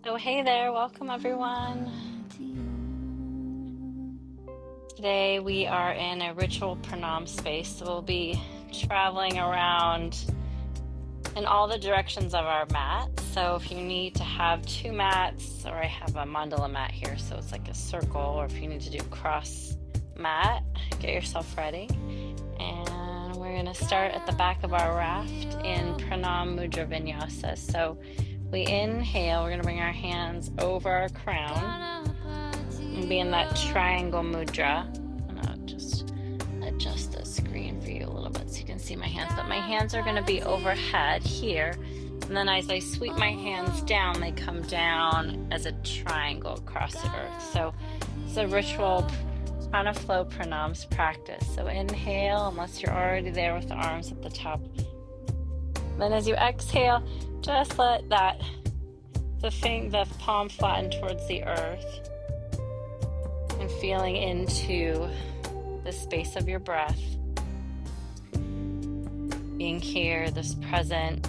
So hey there, welcome everyone. Today we are in a ritual pranam space, so we'll be traveling around in all the directions of our mat. So if you need to have two mats, or I have a mandala mat here, so it's like a circle, or if you need to do cross mat, get yourself ready. And we're going to start at the back of our raft in Pranam Mudra Vinyasa. So we inhale, we're going to bring our hands over our crown and be in that triangle mudra. I'm going to just adjust the screen for you a little bit so you can see my hands. But my hands are going to be overhead here. And then as I sweep my hands down, they come down as a triangle across the earth. So it's a ritual Prana flow pranams practice. So inhale, unless you're already there with the arms at the top. Then as you exhale, just let the palm flatten towards the earth and feeling into the space of your breath. Being here, this present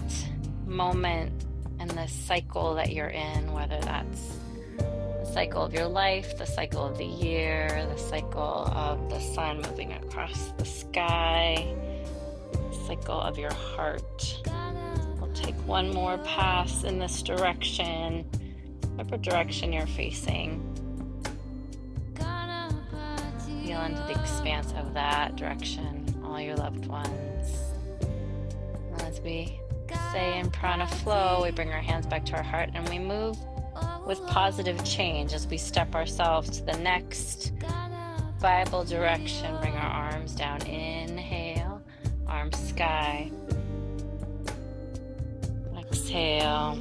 moment and this cycle that you're in, whether that's the cycle of your life, the cycle of the year, the cycle of the sun moving across the sky, the cycle of your heart. Take one more pass in this direction, whatever direction you're facing. Feel into the expanse of that direction, all your loved ones. And as we say in Prana flow, we bring our hands back to our heart and we move with positive change as we step ourselves to the next viable direction. Bring our arms down, inhale, arms sky. Exhale,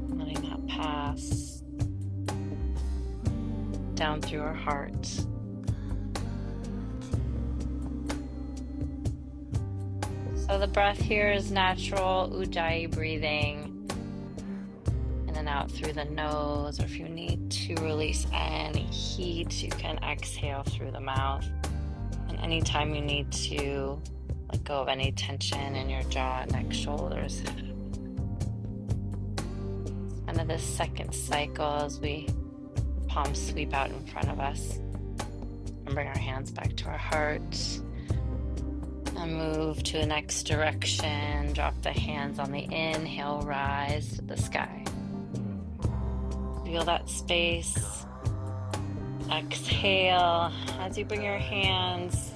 letting that pass down through our heart. So the breath here is natural Ujjayi breathing in and out through the nose, or if you need to release any heat, you can exhale through the mouth. And anytime you need to let go of any tension in your jaw, neck, shoulders, of this second cycle as we palms sweep out in front of us and bring our hands back to our heart and move to the next direction. Drop the hands on the inhale, rise to the sky. Feel that space. Exhale as you bring your hands,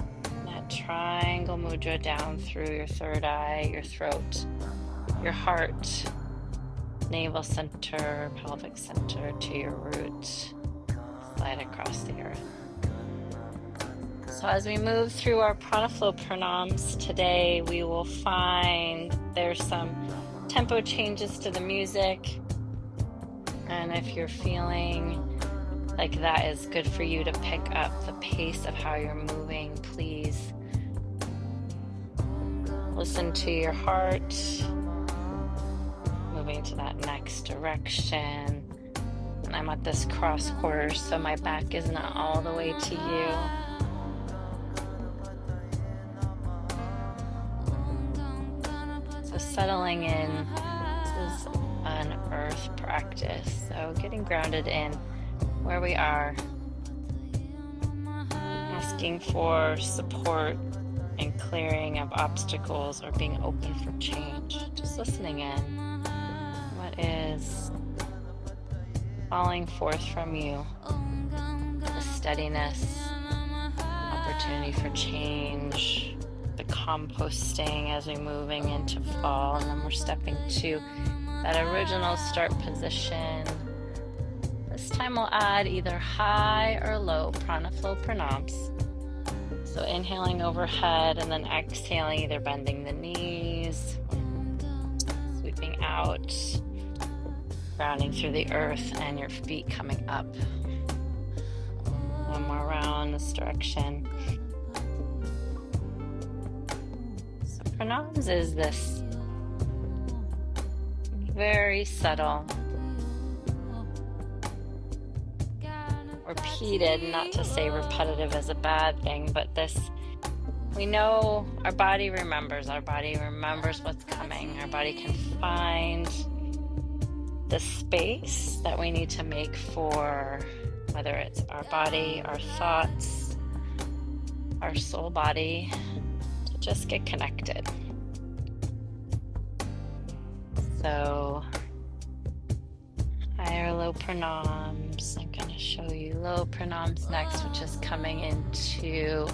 that triangle mudra, down through your third eye, your throat, your heart, navel center, pelvic center to your root, slide across the earth. So as we move through our Prana flow pranams today, we will find there's some tempo changes to the music. And if you're feeling like that is good for you to pick up the pace of how you're moving, please listen to your heart. Moving to that next direction. And I'm at this cross quarter, so my back is not all the way to you. So settling in, this is an earth practice. So getting grounded in where we are. Asking for support and clearing of obstacles or being open for change. Just listening in. Is falling forth from you, the steadiness, opportunity for change, the composting as we're moving into fall, and then we're stepping to that original start position. This time we'll add either high or low prana flow pranams. So inhaling overhead and then exhaling, either bending the knees, sweeping out, grounding through the earth, and your feet coming up. One more round this direction. So pranams is this very subtle, repeated, not to say repetitive is a bad thing, but this, we know our body remembers what's coming. Our body can find the space that we need to make for whether it's our body, our thoughts, our soul body, to just get connected. So higher low pranams. I'm going to show you low pranams next, which is coming into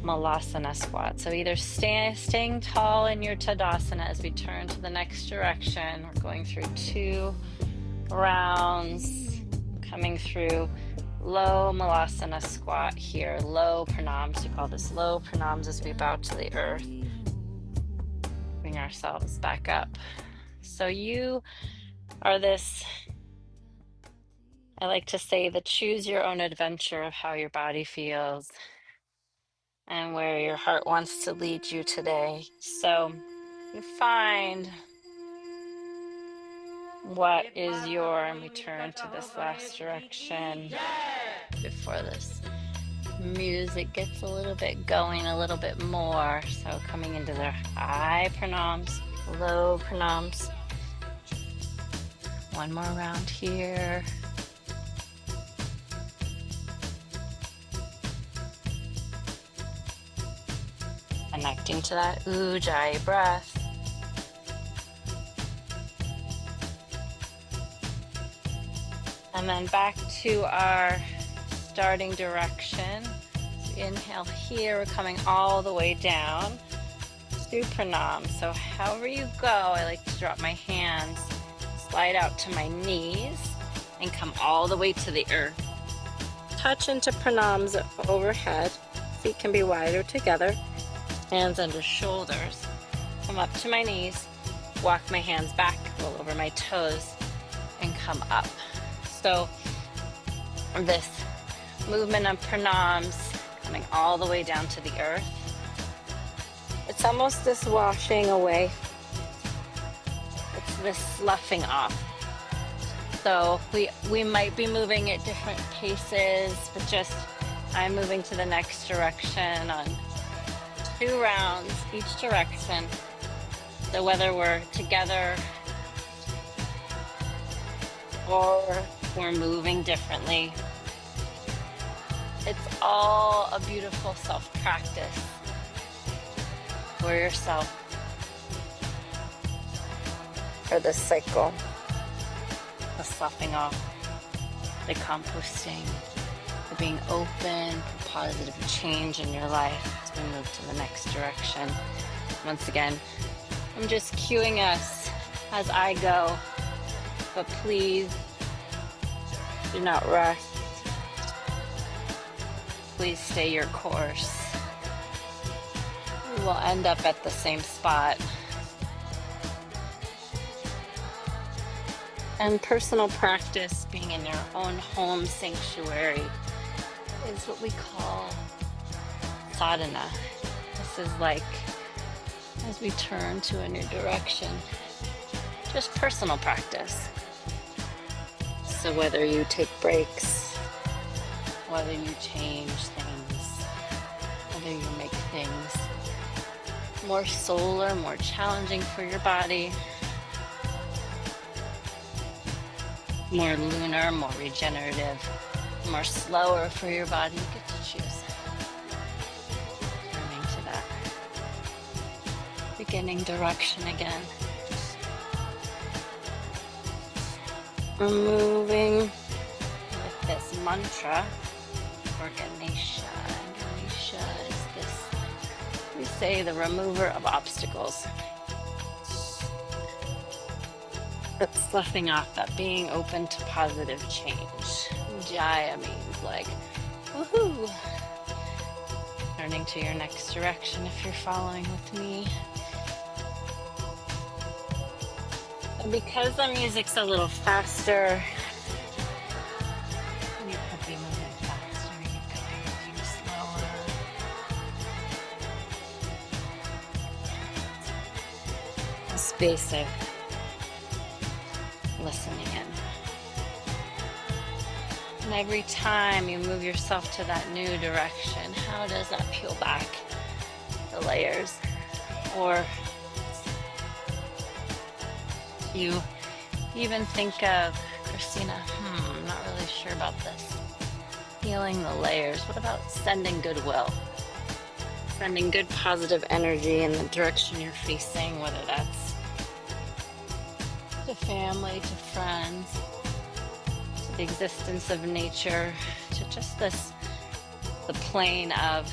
Malasana squat. So either staying tall in your Tadasana as we turn to the next direction. We're going through 2 rounds, coming through low Malasana squat here, low pranams. We call this low pranams as we bow to the earth. Bring ourselves back up. So you are this, I like to say, the choose your own adventure of how your body feels and where your heart wants to lead you today. So you find what is your, and we turn to this last direction before this music gets a little bit going a little bit more. So coming into the high pranams, low pranams. One more round here. Connecting to that Ujjayi breath. And then back to our starting direction. So inhale here, we're coming all the way down to pranam. So however you go, I like to drop my hands, slide out to my knees, and come all the way to the earth. Touch into pranams overhead. Feet can be wider together. Hands under shoulders. Come up to my knees, walk my hands back, roll over my toes, and come up. So this movement of pranams, coming all the way down to the earth. It's almost this washing away. It's this sloughing off. So we might be moving at different paces, but just I'm moving to the next direction on 2 rounds each direction. So whether we're together or we're moving differently, it's all a beautiful self-practice for yourself for this cycle, the sloughing off, the composting, the being open for positive change in your life as we move to the next direction. Once again, I'm just cueing us as I go, but please do not rush. Please stay your course. We will end up at the same spot. And personal practice, being in your own home sanctuary, is what we call sadhana. This is like as we turn to a new direction, just personal practice. So whether you take breaks, whether you change things, whether you make things more solar, more challenging for your body, more lunar, more regenerative, more slower for your body, you get to choose. Turning to that beginning direction again. We're moving with this mantra for Ganesha. And Ganesha is this, we say, the remover of obstacles. That's sloughing off, that being open to positive change. Jaya means like, woohoo! Turning to your next direction if you're following with me. And because the music's a little faster, you could be moving faster, you could be moving slower. A space of listening in. And every time you move yourself to that new direction, how does that peel back the layers or You even think of Christina, I'm not really sure about this. Healing the layers. What about sending goodwill? Sending good positive energy in the direction you're facing, whether that's to family, to friends, to the existence of nature, to just the plane of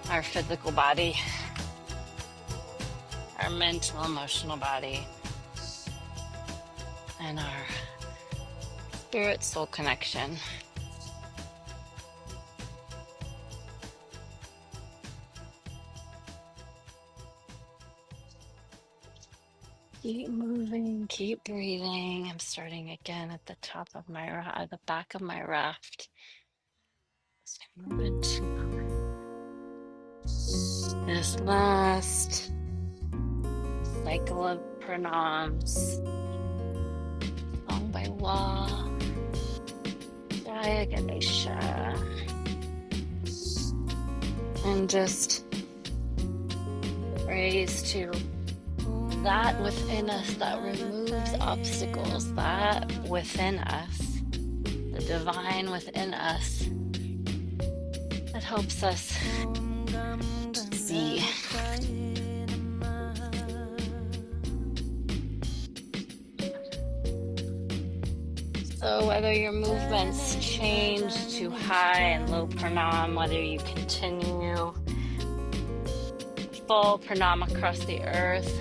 our physical body, our mental, emotional body, and our spirit soul connection. Keep moving, keep breathing. I'm starting again at the top of the back of my raft. As I move into this last cycle of pranams, song by Wa, Jaya Ganesha, and just praise to that within us that removes obstacles, that within us, the divine within us, that helps us see. So whether your movements change to high and low pranam, whether you continue full pranam across the earth,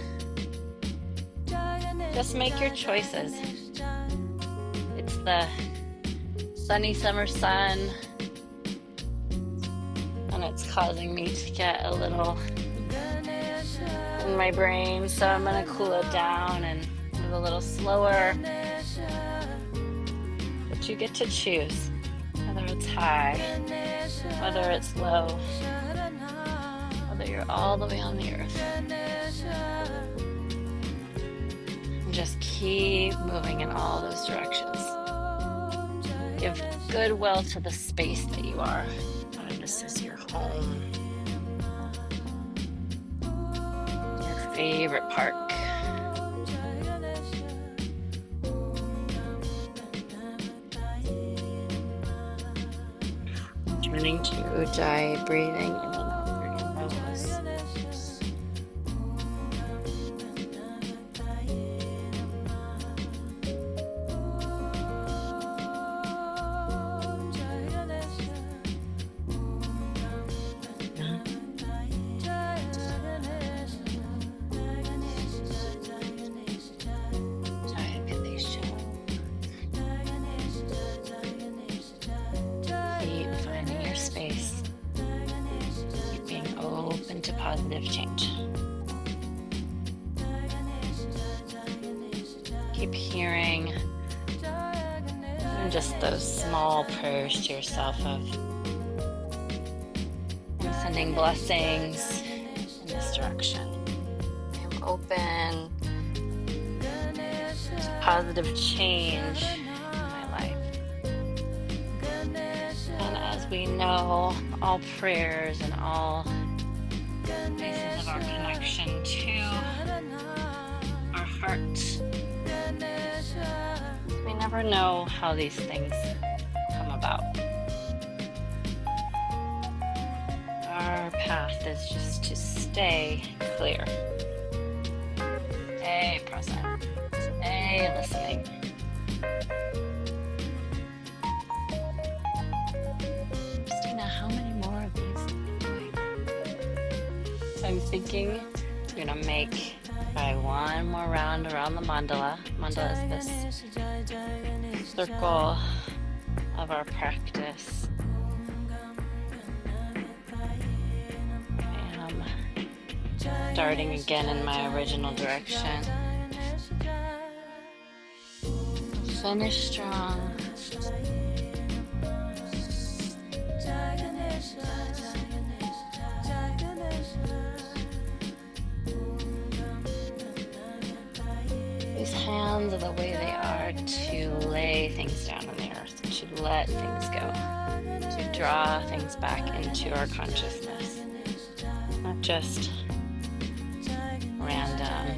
just make your choices. It's the sunny summer sun, and it's causing me to get a little in my brain, so I'm gonna cool it down and move a little slower. But you get to choose whether it's high, whether it's low, whether you're all the way on the earth. Just keep moving in all those directions. Give goodwill to the space that you are. Whether this is your home, your favorite park, turning to Ujjayi, breathing in and out through your nose. Positive change. Keep hearing even just those small prayers to yourself of I'm sending blessings in this direction. I'm open to positive change in my life. And as we know, all prayers and all places of our connection to our heart. We never know how these things come about. Our path is just to stay clear, stay present, stay listening. Christina, how many more of these? I'm thinking we're gonna make try one more round around the mandala. Mandala is this circle of our practice. I am starting again in my original direction. Finish strong. These hands are the way they are to lay things down on the earth, to let things go, to draw things back into our consciousness, not just random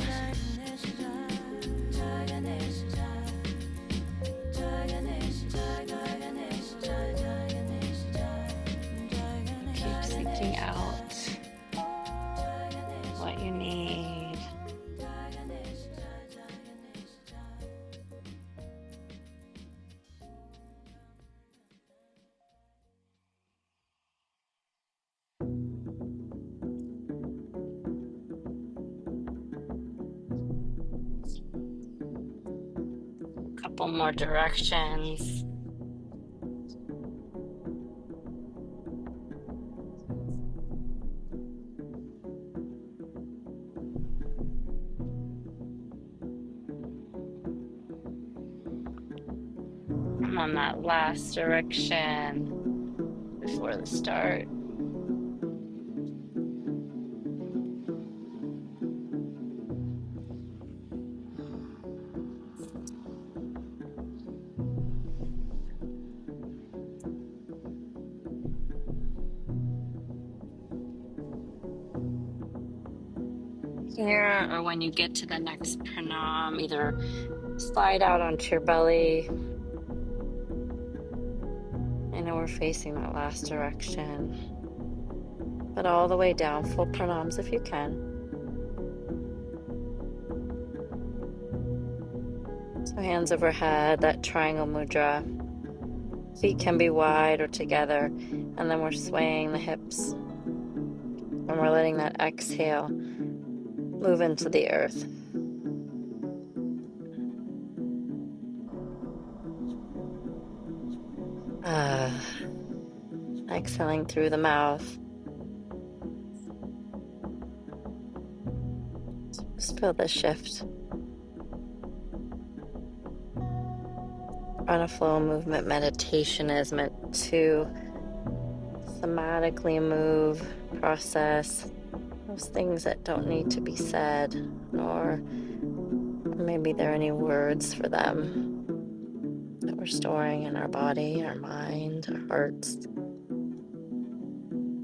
couple more directions. I'm on that last direction before the start. Here, or when you get to the next pranam, either slide out onto your belly. I know we're facing that last direction, but all the way down, full pranams if you can. So hands overhead, that triangle mudra. Feet can be wide or together, and then we're swaying the hips. And we're letting that exhale move into the earth. Exhaling through the mouth. Just feel the shift. Prana flow movement meditation is meant to somatically move, process those things that don't need to be said, nor maybe there are any words for them that we're storing in our body, our mind, our hearts.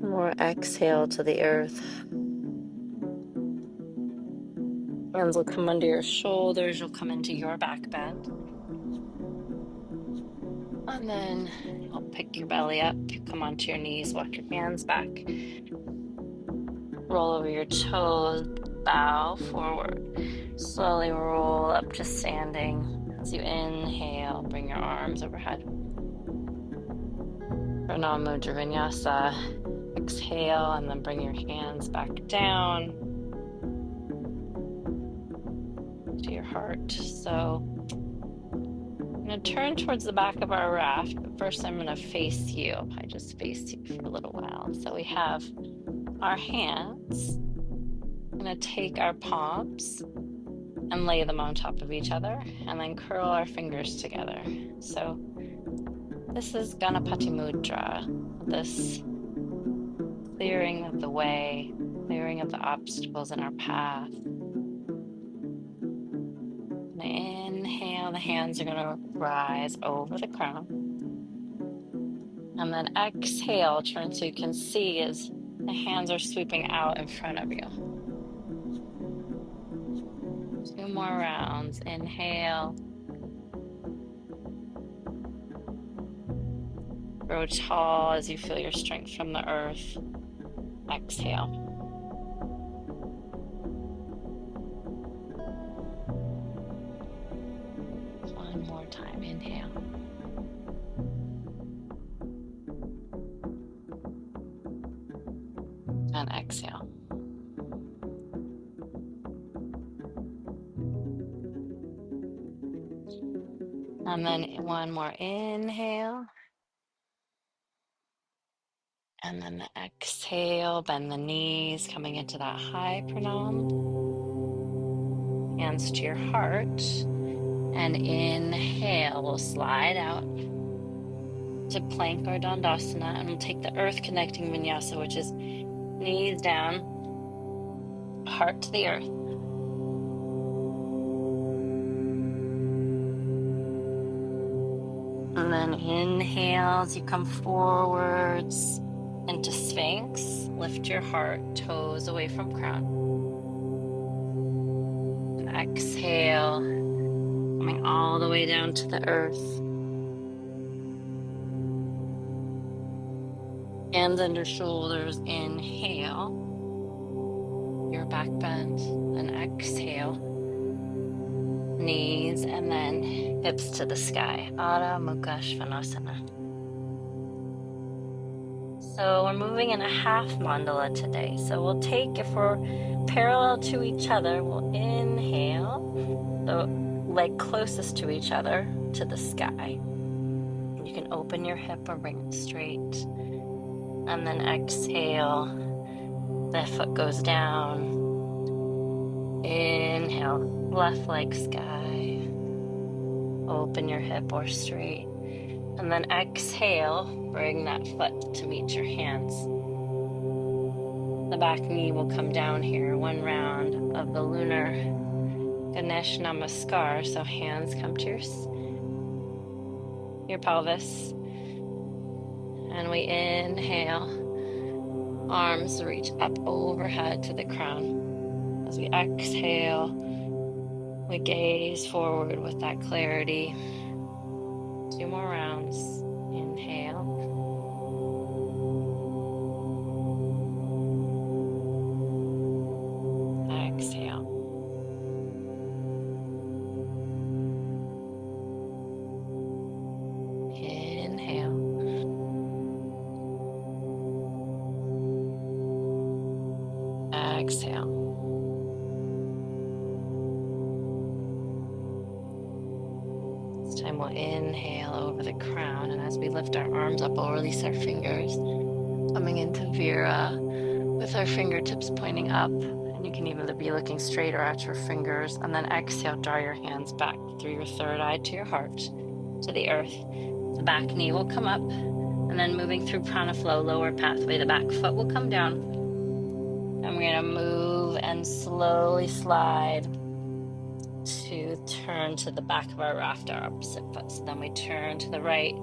More exhale to the earth. Hands will come under your shoulders, you'll come into your back bend. And then you'll pick your belly up, come onto your knees, walk your hands back. Roll over your toes, bow forward. Slowly roll up to standing. As you inhale, bring your arms overhead. Pranam Mudra Vinyasa. Exhale, and then bring your hands back down to your heart. So I'm going to turn towards the back of our raft, but first I'm going to face you. I just face you for a little while. So we have our hands. I'm going to take our palms and lay them on top of each other, and then curl our fingers together. So this is Ganapate Mudra, this clearing of the way, clearing of the obstacles in our path. And inhale, the hands are going to rise over the crown. And then exhale, turn so you can see as the hands are sweeping out in front of you. 2 more rounds. Inhale. Grow tall as you feel your strength from the earth. Exhale. One more time. Inhale. And exhale. And then one more inhale. And then the exhale, bend the knees, coming into that high pranam. Hands to your heart. And inhale, we'll slide out to plank or dandasana, and we'll take the earth connecting vinyasa, which is knees down, heart to the earth. And then inhale as you come forwards into Sphinx. Lift your heart, toes away from crown. And exhale, coming all the way down to the earth. Hands under shoulders, inhale, your back bend, and exhale, knees, and then hips to the sky, Adho Mukha Svanasana. So we're moving in a half mandala today. So we'll take, if we're parallel to each other, we'll inhale. So leg closest to each other to the sky. You can open your hip or bring it straight. And then exhale, the foot goes down. Inhale, left leg sky. Open your hip or straight. And then exhale, bring that foot to meet your hands. The back knee will come down here, one round of the lunar Ganesh Namaskar. So hands come to your pelvis. And we inhale, arms reach up overhead to the crown. As we exhale, we gaze forward with that clarity. 2 more rounds. Inhale. Exhale. Inhale. Exhale. This time we'll inhale over the crown, and as we lift our arms up, we'll release our fingers, coming into Vira with our fingertips pointing up. And you can either be looking straight or at your fingers. And then exhale, draw your hands back through your third eye to your heart, to the earth. The back knee will come up. And then moving through Prana flow, lower pathway, the back foot will come down. And we're going to move and slowly slide to turn to the back of our raft, our opposite foot. So then we turn to the right.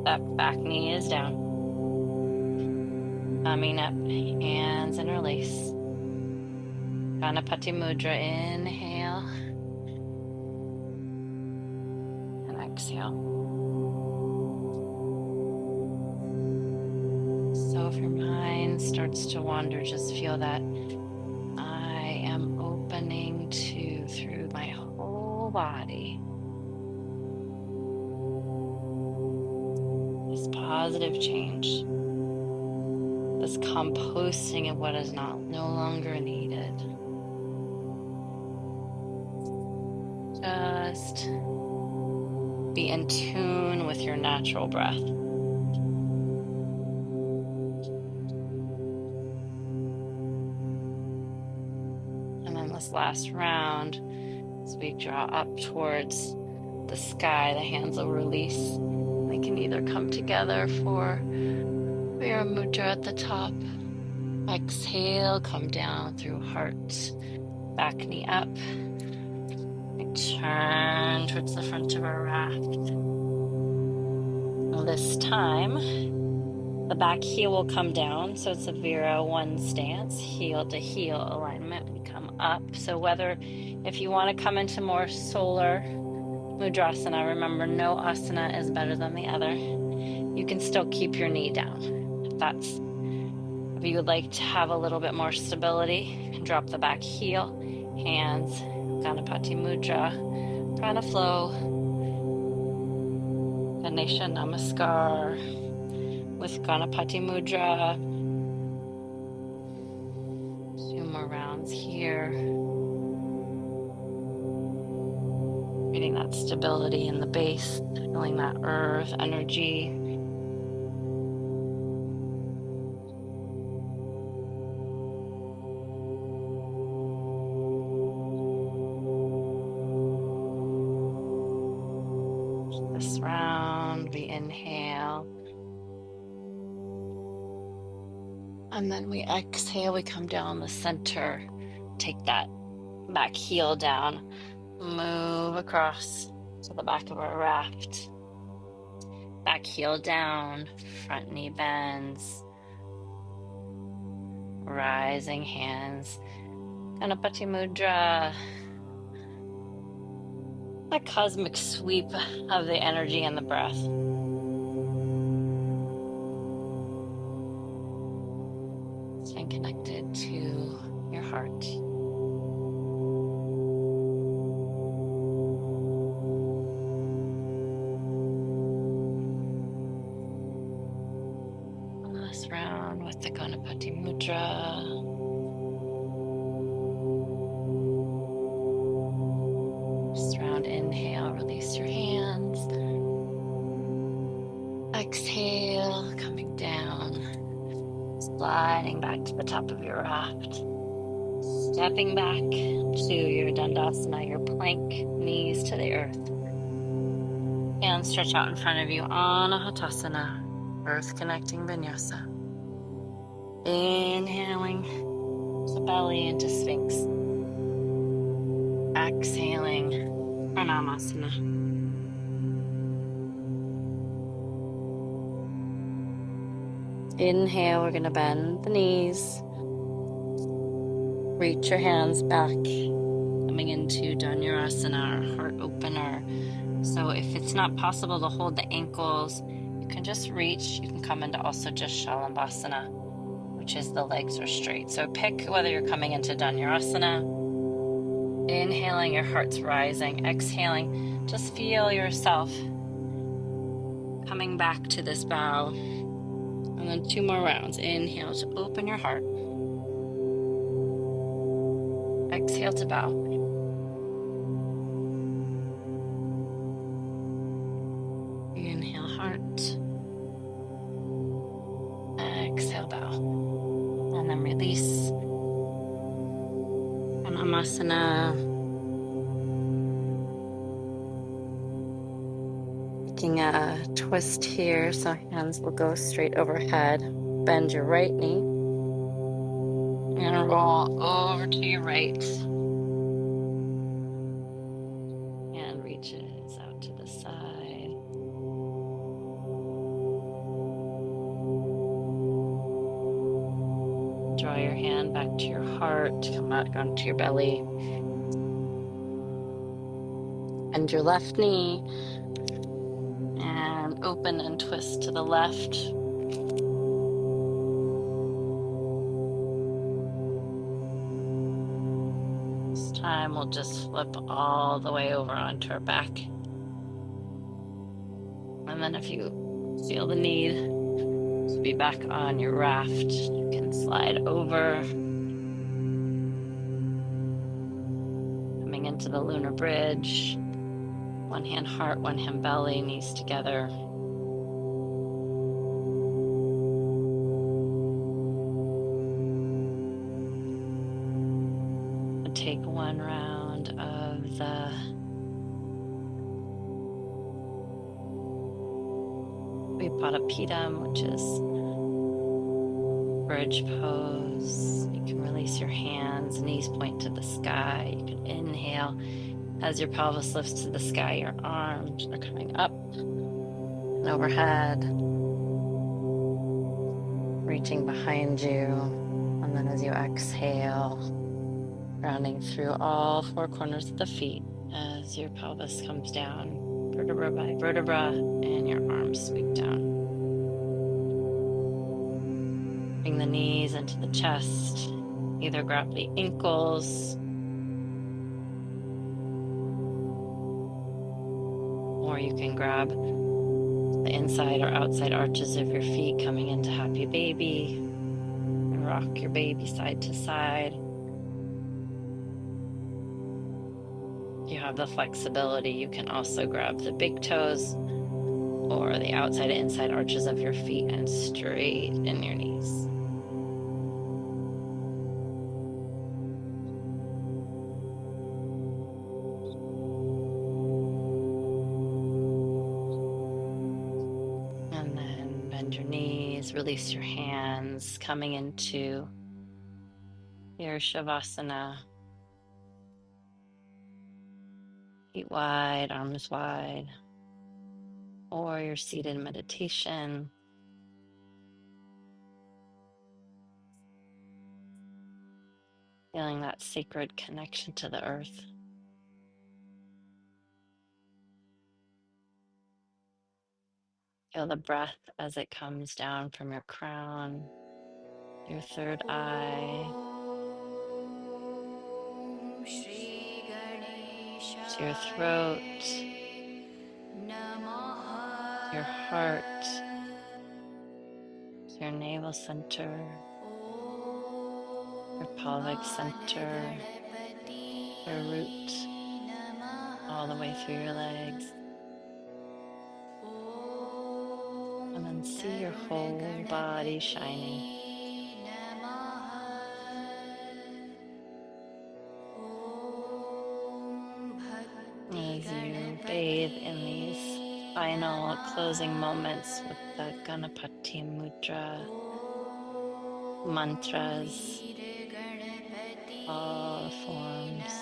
That back knee is down. Coming up, hands and release. Ganapate Mudra, inhale. And exhale. So if your mind starts to wander, just feel that I am opening to through my whole body. This positive change, this composting of what is no longer needed. Just be in tune with your natural breath. This last round, as we draw up towards the sky, the hands will release. They can either come together for Vira Mudra at the top. Exhale, come down through heart, back knee up. Turn towards the front of our raft. This time, the back heel will come down, so it's a Vira 1 stance, heel to heel alignment. We come up. So whether if you want to come into more solar mudrasana, remember no asana is better than the other. You can still keep your knee down. If you would like to have a little bit more stability, you can drop the back heel, hands, Ganapate Mudra, Prana flow, Ganesha Namaskar with Ganapate Mudra. 2 more rounds here. Getting that stability in the base, feeling that earth energy. This round, we inhale. And then we exhale, we come down the center, take that back heel down, move across to the back of our raft. Back heel down, front knee bends, rising hands, Ganapate Mudra. A cosmic sweep of the energy and the breath. Staying connected to your heart. Last round with the Ganapate Mudra. This round release your hands. Exhale, coming down, sliding back to the top of your raft. Stepping back to your Dandasana, your plank, knees to the earth. Hands stretch out in front of you, Anahatasana, earth connecting vinyasa. Inhaling the belly into Sphinx. Exhaling, Pranamasana. Inhale, we're going to bend the knees. Reach your hands back, coming into Dhanurasana, or heart opener. So if it's not possible to hold the ankles, you can just reach. You can come into also just Shalabhasana, which is the legs are straight. So pick whether you're coming into Dhanurasana. Inhaling, your heart's rising. Exhaling, just feel yourself coming back to this bow. And then 2 more rounds. Inhale to open your heart. Exhale to bow. Inhale, heart. Exhale, bow. And then release. Pranamasana. Taking a twist here, so hands will go straight overhead. Bend your right knee. And roll over to your right. And reaches out to the side. Draw your hand back to your heart. Come out onto your belly. Bend your left knee. And open and twist to the left. This time we'll just flip all the way over onto our back. And then if you feel the need to be back on your raft, you can slide over. Coming into the lunar bridge. One hand heart, one hand belly, knees together. Take one round of the Vipadapidam, which is bridge pose. You can release your hands, knees point to the sky. You can inhale. As your pelvis lifts to the sky, your arms are coming up and overhead, reaching behind you. And then as you exhale, rounding through all 4 corners of the feet as your pelvis comes down, vertebra by vertebra, and your arms sweep down. Bring the knees into the chest. Either grab the ankles or you can grab the inside or outside arches of your feet coming into happy baby and rock your baby side to side. If you have the flexibility, you can also grab the big toes or the outside and inside arches of your feet and straighten your knees. And then bend your knees, release your hands, coming into your Shavasana. Feet wide, arms wide, or your seated meditation. Feeling that sacred connection to the earth. Feel the breath as it comes down from your crown, your third eye, to your throat, your heart, to your navel center, your pelvic center, your root, all all the way through your legs. And then see your whole body shining. As you bathe in these final closing moments with the Ganapate Mudra, mantras, all the forms.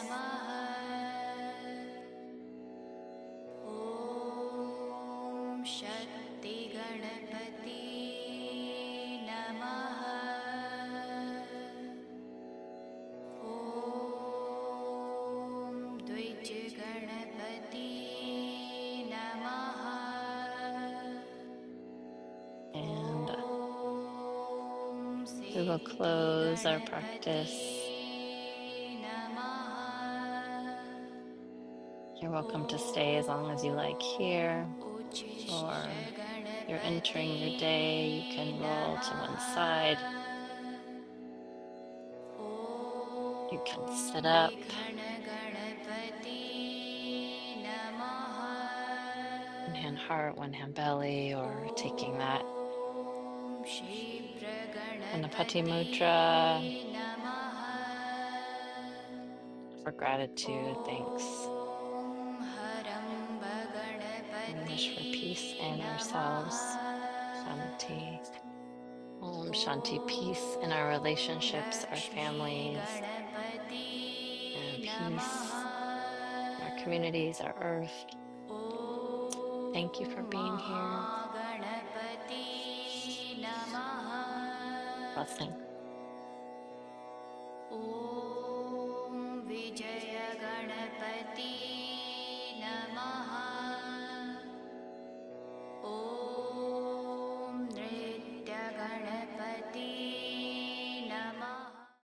And we will close our practice. You're welcome to stay as long as you like here, or if you're entering your day, you can roll to one side. You can sit up. One hand heart, one hand belly, or taking that Ganapati Mudra for gratitude, thanks. We wish for peace in ourselves. Shanti. Om Shanti, peace in our relationships, our families, and peace in our communities, our earth. Thank you for being here. Blessing.